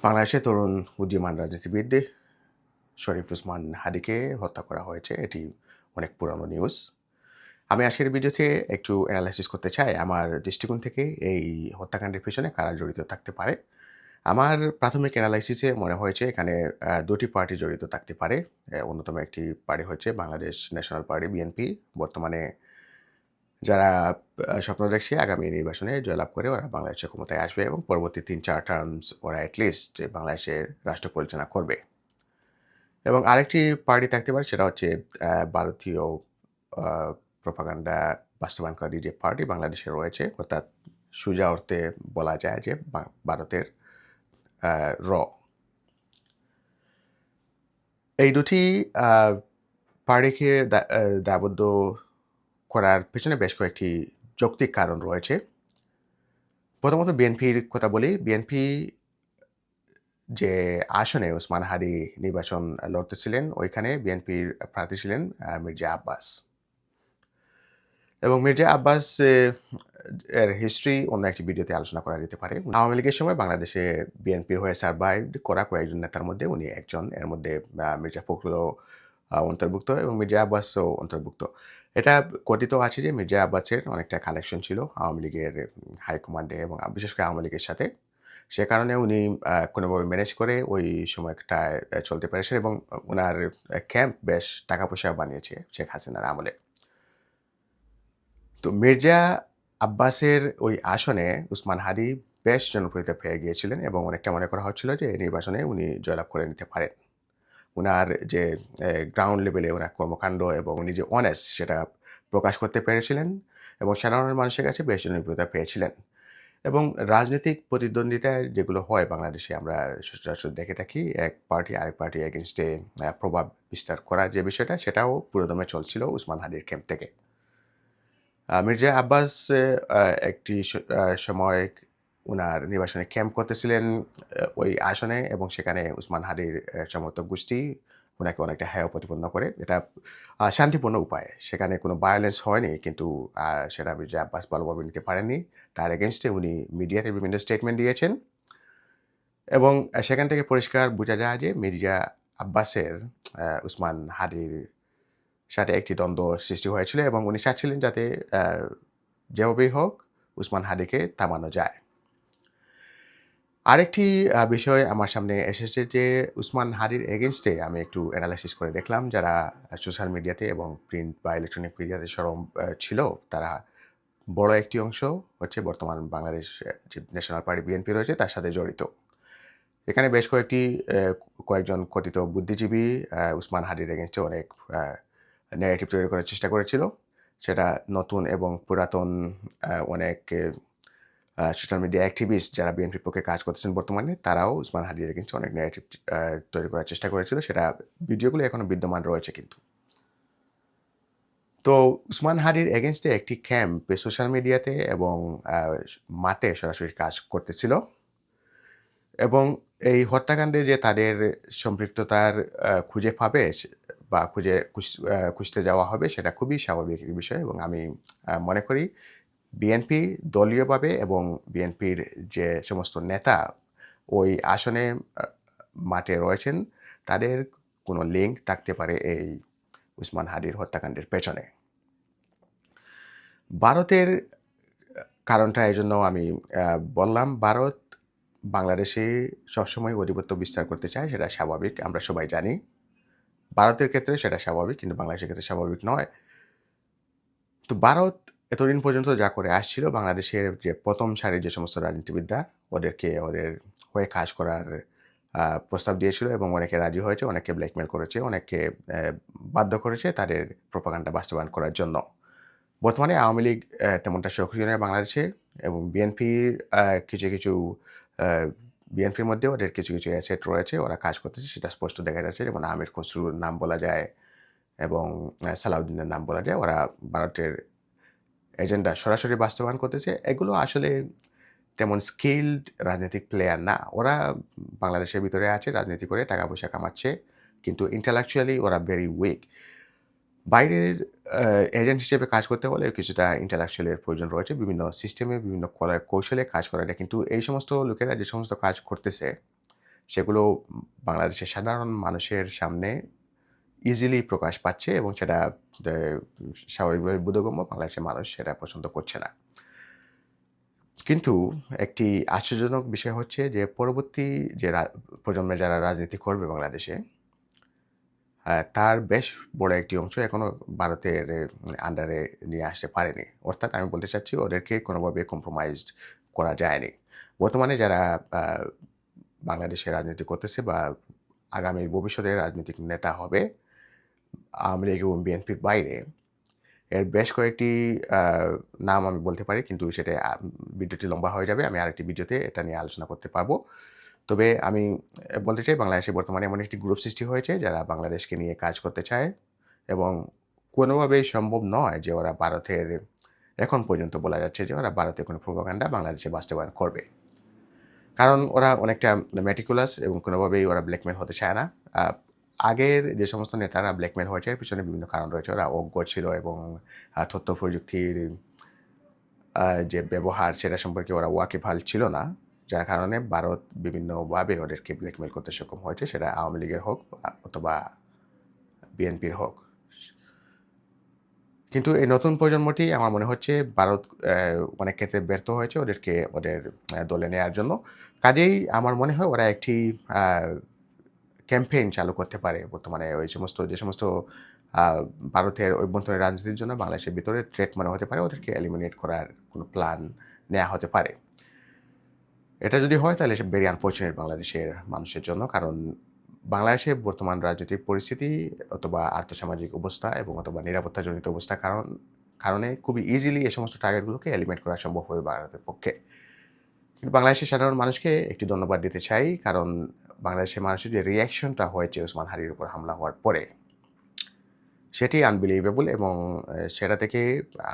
বাংলাদেশের তরুণ উদীয়মান রাজনীতিবিদ শরীফ ওসমান হাদিকে হত্যা করা হয়েছে। এটি অনেক পুরানো নিউজ। আমি আজকের ভিডিওতে একটু অ্যানালাইসিস করতে চাই আমার দৃষ্টিকোণ থেকে এই হত্যাকাণ্ডের পেছনে কারা জড়িত থাকতে পারে। আমার প্রাথমিক অ্যানালাইসিসে মনে হয়েছে এখানে ২ টি পার্টি জড়িত থাকতে পারে। অন্যতম একটি পার্টি হচ্ছে বাংলাদেশ ন্যাশনাল পার্টি বিএনপি। বর্তমানে যারা স্বপ্ন দেখছে আগামী নির্বাচনে জয়লাভ করে ওরা বাংলাদেশের ক্ষমতায় আসবে এবং পরবর্তী ৩-৪ টার্মস ওরা এটলিস্ট বাংলাদেশের রাষ্ট্র পরিচালনা করবে। এবং আরেকটি পার্টি থাকতে পারে সেটা হচ্ছে ভারতীয় আ প্রোপাগান্ডা বাস্তবায়নকারী যে পার্টি বাংলাদেশে রয়েছে, অর্থাৎ সোজা অর্থে বলা যায় যে ভারতের আ র। এই দুটি আ পার্টিকে দায়বদ্ধ করার পেছনে বেশ কয়েকটি যৌক্তিক কারণ রয়েছে। প্রথমত বিএনপির কথা বলি। বিএনপি যে আসনে ওসমান হাদি নির্বাচন লড়তেছিলেন, ওইখানে বিএনপির প্রার্থী ছিলেন মির্জা আব্বাস। এবং মির্জা আব্বাস এর হিস্ট্রি অন্য একটি ভিডিওতে আলোচনা করা যেতে পারে। আওয়ামী লীগের সময় বাংলাদেশে বিএনপির হয়ে সারভাইভড করা কয়েকজন নেতার মধ্যে উনি একজন। এর মধ্যে মির্জা ফখরুলও অন্তর্ভুক্ত এবং মির্জা আব্বাসও অন্তর্ভুক্ত। এটা কথিত আছে যে মির্জা আব্বাসের অনেকটা কানেকশন ছিল আওয়ামী লীগের হাইকমান্ডে এবং বিশেষ করে আওয়ামী লীগের সাথে। সে কারণে উনি কোনোভাবে ম্যানেজ করে ওই সময়টায় চলতে পেরেছেন এবং উনার ক্যাম্প বেশ টাকা-পয়সা বানিয়েছে শেখ হাসিনার আমলে। তো মির্জা আব্বাসের ওই আসনে উসমান হাদি বেশ জনপ্রিয়তা পেয়ে গিয়েছিলেন এবং অনেকটা মনে করা হচ্ছিল যে এই নির্বাচনে উনি জয়লাভ করে নিতে পারেন। উনার যে গ্রাউন্ড লেভেলে উনার কর্মকাণ্ড এবং উনি যে অনেস্ট সেটা প্রকাশ করতে পেরেছিলেন এবং সাধারণ মানুষের কাছে বেশ জনপ্রিয়তা পেয়েছিলেন। এবং রাজনৈতিক প্রতিদ্বন্দ্বিতায় যেগুলো হয় বাংলাদেশে আমরা সচরাচর দেখে থাকি এক পার্টি আরেক পার্টি এগেইনস্টে প্রভাব বিস্তার করার যে বিষয়টা সেটাও পুরোদমে চলছিল উসমান হাদির ক্যাম্প থেকে। মির্জা আব্বাস একটি সময় উনার নির্বাচনে ক্যাম্প করতেছিলেন ওই আসনে এবং সেখানে উসমান হাদির সমর্থক গোষ্ঠী উনাকে অনেকটা হেয় প্রতিপন্ন করে। এটা শান্তিপূর্ণ উপায়ে। সেখানে কোনো ভায়োলেন্স হয়নি কিন্তু সেটা মির্জা আব্বাস ভালোভাবে নিতে পারেননি। তার এগেইনস্টে উনি মিডিয়াতে বিভিন্ন স্টেটমেন্ট দিয়েছেন এবং সেখান থেকে পরিষ্কার বোঝা যায় যে মির্জা আব্বাসের উসমান হাদির সাথে একটি দ্বন্দ্ব সৃষ্টি হয়েছিল এবং উনি চাচ্ছিলেন যাতে আ যেভাবেই হোক উসমান হাদিকে থামানো যায়। আরেকটি বিষয় আমার সামনে এসেছে যে উসমান হাদির এগেইনস্টে আমি একটু এনালাইসিস করে দেখলাম যারা সোশ্যাল মিডিয়াতে এবং প্রিন্ট বা ইলেকট্রনিক মিডিয়াতে সরব ছিল তারা বড় একটি অংশ হচ্ছে বর্তমান বাংলাদেশ যে ন্যাশনাল পার্টি বিএনপি রয়েছে তার সাথে জড়িত। এখানে বেশ কয়েকজন কথিত বুদ্ধিজীবী উসমান হাদির এগেইনস্টে অনেক আ ন্যারেটিভ তৈরি করার চেষ্টা করেছিল। সেটা নতুন এবং পুরাতন অনেক সোশ্যাল মিডিয়া অ্যাক্টিভিস্ট যারা বিএনপির পক্ষে কাজ করতেছেন বর্তমানে তারাও উসমান হাদির এগেইনস্টে অনেক ন্যারেটিভ তৈরি করার চেষ্টা করেছিল। সেটা ভিডিওগুলো এখনো বিদ্যমান রয়েছে কিন্তু। তো উসমান হাদির এগেইনস্টে একটি ক্যাম্প সোশ্যাল মিডিয়াতে এবং আ মাঠে সরাসরি কাজ করতেছিল। এবং এই হত্যাকাণ্ডে যে তাদের সম্পৃক্ততার খুঁজে পাবে বা খুঁজতে যাওয়া হবে সেটা খুবই স্বাভাবিক একটি বিষয় এবং আমি মনে করি বিএনপি দলীয়ভাবে এবং বিএনপির যে সমস্ত নেতা ওই আসনে আ মাঠে রয়েছেন তাদের কোনো লিঙ্ক থাকতে পারে এই উসমান হাদির হত্যাকাণ্ডের পেছনে। ভারতের কারণটা এজন্য আমি বললাম ভারত বাংলাদেশে সবসময় আধিপত্য বিস্তার করতে চায় সেটা স্বাভাবিক আমরা সবাই জানি। ভারতের ক্ষেত্রে সেটা স্বাভাবিক কিন্তু বাংলাদেশের ক্ষেত্রে স্বাভাবিক নয়। তো ভারত এতদিন পর্যন্ত যা করে আসছিল বাংলাদেশের যে ১ম সারির যে সমস্ত রাজনীতিবিদরা ওদেরকে ওদের হয়ে কাজ করার প্রস্তাব দিয়েছিল এবং অনেকে রাজি হয়েছে, অনেককে ব্ল্যাকমেইল করেছে, অনেককে বাধ্য করেছে তাদের প্রোপাগান্ডা বাস্তবায়ন করার জন্য। বর্তমানে আওয়ামী লীগ তেমনটা সক্রিয় নয় বাংলাদেশে এবং বিএনপির কিছু আ বিএনপির মধ্যেও ওদের কিছু অ্যাসেট রয়েছে। ওরা কাজ করতেছে সেটা স্পষ্ট দেখা যাচ্ছে। যেমন আমির খসরুর নাম বলা যায় এবং সালাউদ্দিনের নাম বলা যায়। ওরা ভারতের এজেন্ডা সরাসরি বাস্তবায়ন করতেছে। এগুলো আসলে তেমন স্কিলড রাজনৈতিক প্লেয়ার না। ওরা বাংলাদেশের ভিতরে আছে, রাজনীতি করে টাকা-পয়সা কামাচ্ছে। কিন্তু intellectually ওরা ভেরি উইক। বাইরের আ এজেন্ট হিসেবে কাজ করতে হলে কিছুটা intellectual এর প্রয়োজন রয়েছে। বিভিন্ন সিস্টেমে, বিভিন্ন কৌশলে কাজ করা যায়। কিন্তু এই সমস্ত লোকেরা যে সমস্ত কাজ করতেছে, সেগুলো বাংলাদেশের সাধারণ মানুষের সামনে ইজিলি প্রকাশ পাচ্ছে এবং সেটা স্বাভাবিকভাবে বোধগম্য, বাংলাদেশের মানুষ সেটা পছন্দ করছে না। কিন্তু একটি আশ্চর্যজনক বিষয় হচ্ছে যে পরবর্তী যে প্রজন্মে যারা রাজনীতি করবে বাংলাদেশে, তার বেশ বড় একটি অংশ এখনো ভারতের আন্ডারে নিয়ে আসতে পারেনি। অর্থাৎ আমি বলতে চাচ্ছি ওদেরকে কোনোভাবে কম্প্রোমাইজড করা যায়নি। বর্তমানে যারা আ বাংলাদেশে রাজনীতি করতেছে বা আগামী ভবিষ্যতে রাজনৈতিক নেতা হবে আওয়ামী লীগ এবং বিএনপির বাইরে, এর বেশ কয়েকটি আ নাম আমি বলতে পারি, কিন্তু সেটা ভিডিওটি লম্বা হয়ে যাবে। আমি আরেকটি ভিডিওতে এটা নিয়ে আলোচনা করতে পারব। তবে আমি বলতে চাই বাংলাদেশে বর্তমানে এমন একটি গ্রুপ সৃষ্টি হয়েছে যারা বাংলাদেশকে নিয়ে কাজ করতে চায় এবং কোনোভাবেই সম্ভব নয় যে ওরা ভারতের, এখন পর্যন্ত বলা যাচ্ছে যে ওরা ভারতের কোনো প্রোপাগান্ডা বাংলাদেশে বাস্তবায়ন করবে। কারণ ওরা অনেকটা মেটিকুলাস এবং কোনোভাবেই ওরা ব্ল্যাকমেল হতে চায় না। আ আগের যে সমস্ত নেতারা ব্ল্যাকমেল হয়েছে এর পিছনে বিভিন্ন কারণ রয়েছে। ওরা অজ্ঞ ছিল এবং তথ্য প্রযুক্তির যে ব্যবহার সেটা সম্পর্কে ওরা ওয়াকিবহাল ছিল না। যার কারণে ভারত বিভিন্নভাবে ওদেরকে ব্ল্যাকমেইল করতে সক্ষম হয়েছে, সেটা আওয়ামী লীগের হোক অথবা বিএনপির হোক। কিন্তু এই নতুন প্রজন্মটি আমার মনে হচ্ছে ভারত অনেক ক্ষেত্রে ব্যর্থ হয়েছে ওদেরকে ওদের দলে নেয়ার জন্য। কাজেই আমার মনে হয় ওরা একটি আ ক্যাম্পেইন চালু করতে পারে বর্তমানে যে সমস্ত আ ভারতের অভ্যন্তরীণ রাজনীতির জন্য বাংলাদেশের ভিতরে থ্রেট মনে হতে পারে, ওদেরকে এলিমিনেট করার কোনো প্ল্যান নেয়া হতে পারে। এটা যদি হয় তাহলে সে ভেরি আনফরচুনেট বাংলাদেশের মানুষের জন্য। কারণ বাংলাদেশের বর্তমান রাজনৈতিক পরিস্থিতি অথবা আর্থসামাজিক অবস্থা এবং অথবা নিরাপত্তাজনিত অবস্থার কারণে খুবই ইজিলি এই সমস্ত টার্গেটগুলোকে এলিমিনেট করা সম্ভব হবে ভারতের পক্ষে। কিন্তু বাংলাদেশের সাধারণ মানুষকে একটি ধন্যবাদ দিতে চাই। কারণ বাংলাদেশের মানুষের যে রিঅ্যাকশনটা হয়েছে ওসমান হাদির উপর হামলা হওয়ার পরে, সেটি আনবিলিভেবল এবং সেটা থেকে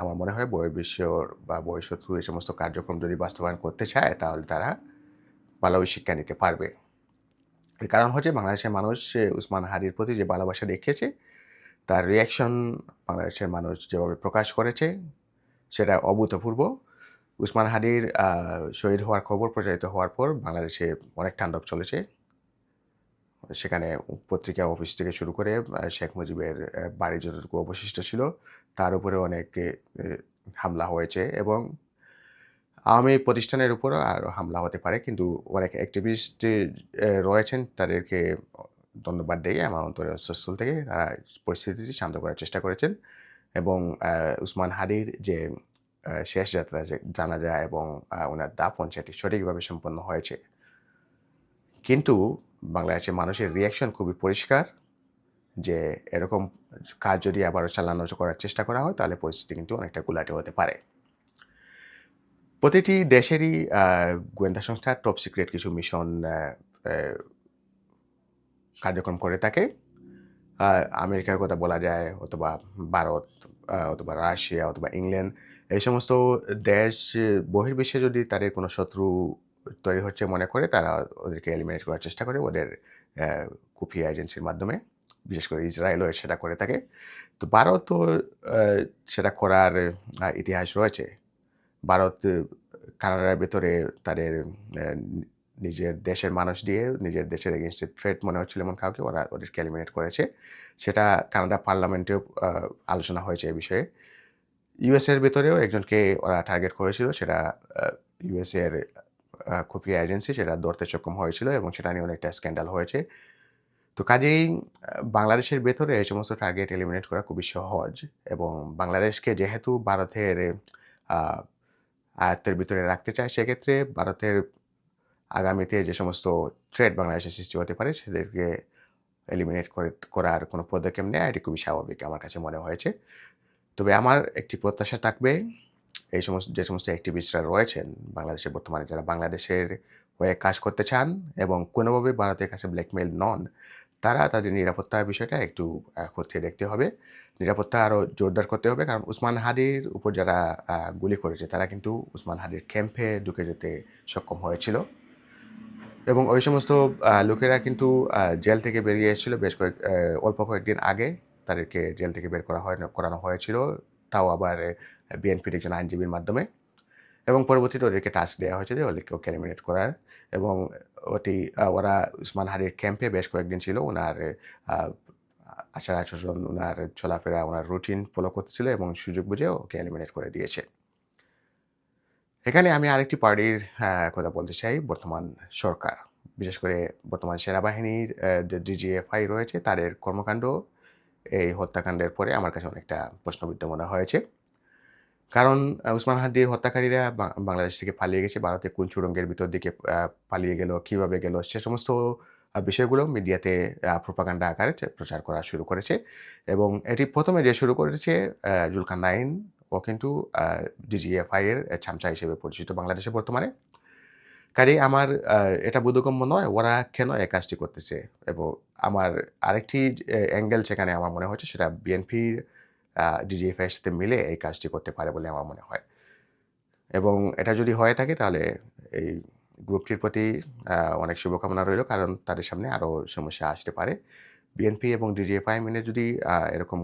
আমার মনে হয় বহির্বিশ্বর বা বহিঃশত্রু এই সমস্ত কার্যক্রম যদি বাস্তবায়ন করতে চায় তাহলে তারা ভালোই শিক্ষা নিতে পারবে। এর কারণ হচ্ছে বাংলাদেশের মানুষ উসমান হাদির প্রতি যে ভালোবাসা দেখিয়েছে, তার রিঅ্যাকশন বাংলাদেশের মানুষ যেভাবে প্রকাশ করেছে সেটা অভূতপূর্ব। উসমান হাদির শহীদ হওয়ার খবর প্রচারিত হওয়ার পর বাংলাদেশে অনেক তাণ্ডব চলেছে। সেখানে পত্রিকা অফিস থেকে শুরু করে শেখ মুজিবের বাড়ি যতটুকু অবশিষ্ট ছিল তার উপরে অনেক হামলা হয়েছে এবং আওয়ামী প্রতিষ্ঠানের উপরও আরও হামলা হতে পারে। কিন্তু অনেক অ্যাক্টিভিস্ট রয়েছেন, তাদেরকে ধন্যবাদ দেই আমার অন্তরের অন্তঃস্থল থেকে। তারা পরিস্থিতিটি শান্ত করার চেষ্টা করেছেন এবং উসমান হাদির যে শেষ যাত্রা যে জানাজা এবং উনার দাফন সেটি সঠিকভাবে সম্পন্ন হয়েছে। কিন্তু বাংলাদেশের মানুষের রিঅ্যাকশন খুবই পরিষ্কার যে এরকম কাজ যদি আবারও চালানো করার চেষ্টা করা হয় তাহলে পরিস্থিতি কিন্তু অনেকটা ঘোলাটে হতে পারে। প্রতিটি দেশেরই গোয়েন্দা সংস্থা টপ সিক্রেট কিছু মিশন কার্যক্রম করে থাকে। আমেরিকার কথা বলা যায় অথবা ভারত অথবা রাশিয়া অথবা ইংল্যান্ড, এই সমস্ত দেশ বহির্বিশ্বে যদি তাদের কোনো শত্রু তৈরি হচ্ছে মনে করে তারা ওদেরকে এলিমিনেট করার চেষ্টা করে ওদের খুফিয়া এজেন্সির মাধ্যমে। বিশেষ করে ইসরায়েলও সেটা করে থাকে। তো ভারতও সেটা করার ইতিহাস রয়েছে। ভারত কানাডার ভেতরে তাদের নিজের দেশের মানুষ দিয়ে নিজের দেশের এগেইনস্টে থ্রেট মনে হচ্ছিল এমন কাউকে ওদেরকে এলিমিনেট করেছে। সেটা কানাডা পার্লামেন্টেও আলোচনা হয়েছে এই বিষয়ে। ইউএসএর ভেতরেও একজনকে ওরা টার্গেট করেছিল, সেটা ইউএসএর খুফিয়া এজেন্সি সেটা ধরতে সক্ষম হয়েছিল এবং সেটা নিয়ে অনেকটা স্ক্যান্ডাল হয়েছে। তো কাজেই বাংলাদেশের ভেতরে এই সমস্ত টার্গেট এলিমিনেট করা খুবই সহজ এবং বাংলাদেশকে যেহেতু ভারতের আয়ত্তের ভিতরে রাখতে চায়, সেক্ষেত্রে ভারতের আগামীতে যে সমস্ত থ্রেট বাংলাদেশের সৃষ্টি হতে পারে সেদেরকে এলিমিনেট করার কোনো পদক্ষেপ নেওয়া এটি খুবই স্বাভাবিক আমার কাছে মনে হয়েছে। তবে আমার একটি প্রত্যাশা থাকবে যে সমস্ত অ্যাক্টিভিস্টরা রয়েছেন বাংলাদেশে বর্তমানে, যারা বাংলাদেশের হয়ে কাজ করতে চান এবং কোনোভাবে ভারতের কাছে ব্ল্যাকমেইল নন, তারা তাদের নিরাপত্তার বিষয়টা একটু খতিয়ে দেখতে হবে। নিরাপত্তা আরও জোরদার করতে হবে, কারণ উসমান হাদির উপর যারা গুলি করেছে তারা কিন্তু উসমান হাদির ক্যাম্পে ঢুকে যেতে সক্ষম হয়েছিল এবং ওই সমস্ত লোকেরা কিন্তু জেল থেকে বেরিয়ে এসেছিল বেশ অল্প কয়েকদিন আগে। তাদেরকে জেল থেকে বের করানো হয়েছিল, তাও আবার বিএনপির একজন আইনজীবীর মাধ্যমে। এবং পরবর্তীতে ওদেরকে টাস্ক দেওয়া হয়েছে যে ওকে এলিমিনেট করার এবং ওরা উসমান হাদির ক্যাম্পে বেশ কয়েকদিন ছিল। ওনার আ আচার-আচরণ, ওনার চলাফেরা, ওনার রুটিন ফলো করতেছিল এবং সুযোগ বুঝে ওকে এলিমিনেট করে দিয়েছে। এখানে আমি আরেকটি পার্টির কথা বলতে চাই, বর্তমান সরকার। বিশেষ করে বর্তমান সেনাবাহিনীর যে ডিজিএফআই রয়েছে তাদের কর্মকাণ্ড এই হত্যাকাণ্ডের পরে আমার কাছে অনেকটা প্রশ্নবিদ্ধ মনে হয়েছে। কারণ উসমান হাদির হত্যাকারীরা বাংলাদেশ থেকে পালিয়ে গেছে। ভারতে কোন সুড়ঙ্গের ভিতর দিকে পালিয়ে গেল, কিভাবে গেল সে সমস্ত বিষয়গুলো মিডিয়াতে প্রোপাগান্ডা আকারে প্রচার করা শুরু করেছে এবং এটি ১ম এ যে শুরু করেছে জুলকারনাইন, ও কিন্তু ডিজিএফআই এর চামচা হিসেবে পরিচিত বাংলাদেশে বর্তমানে। কাজেই আমার এটা বোধগম্য নয় ওরা কেন এই কাজটি করতেছে এবং আমার আরেকটি অ্যাঙ্গেল যেখানে আমার মনে হচ্ছে সেটা বিএনপির ডিজিএফআই এর সাথে মিলে এই কাজটি করতে পারে বলে আমার মনে হয়। এবং এটা যদি হয়ে থাকে তাহলে এই গ্রুপটির প্রতি অনেক শুভকামনা রইল, কারণ তাদের সামনে আরও সমস্যা আসতে পারে। বিএনপি এবং ডিজিএফআই মিলে যদি এরকম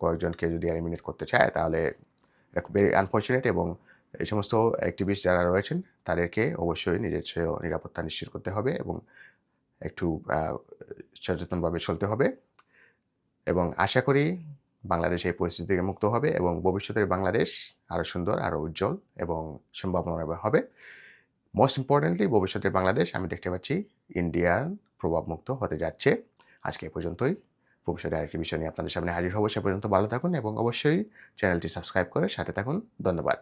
কয়েকজনকে যদি এলিমিনেট করতে চায় তাহলে এটা খুবই আনফরচুনেট এবং এই সমস্ত অ্যাক্টিভিস্ট যারা রয়েছেন তাদেরকে অবশ্যই নিজস্ব নিরাপত্তা নিশ্চিত করতে হবে এবং একটু সচেতনভাবে চলতে হবে এবং আশা করি বাংলাদেশ এই পরিস্থিতি থেকে মুক্ত হবে এবং ভবিষ্যতের বাংলাদেশ আরও সুন্দর, আরও উজ্জ্বল এবং সম্ভাবনাময় হবে। মোস্ট ইম্পোর্টেন্টলি ভবিষ্যতের বাংলাদেশ আমি দেখতে পাচ্ছি ইন্ডিয়ার প্রভাবমুক্ত হতে যাচ্ছে। আজকে এ পর্যন্তই। ভবিষ্যতে আরেকটি বিষয় নিয়ে আপনাদের সামনে হাজির হব। সে পর্যন্ত ভালো থাকুন এবং অবশ্যই চ্যানেলটি সাবস্ক্রাইব করে সাথে থাকুন। ধন্যবাদ।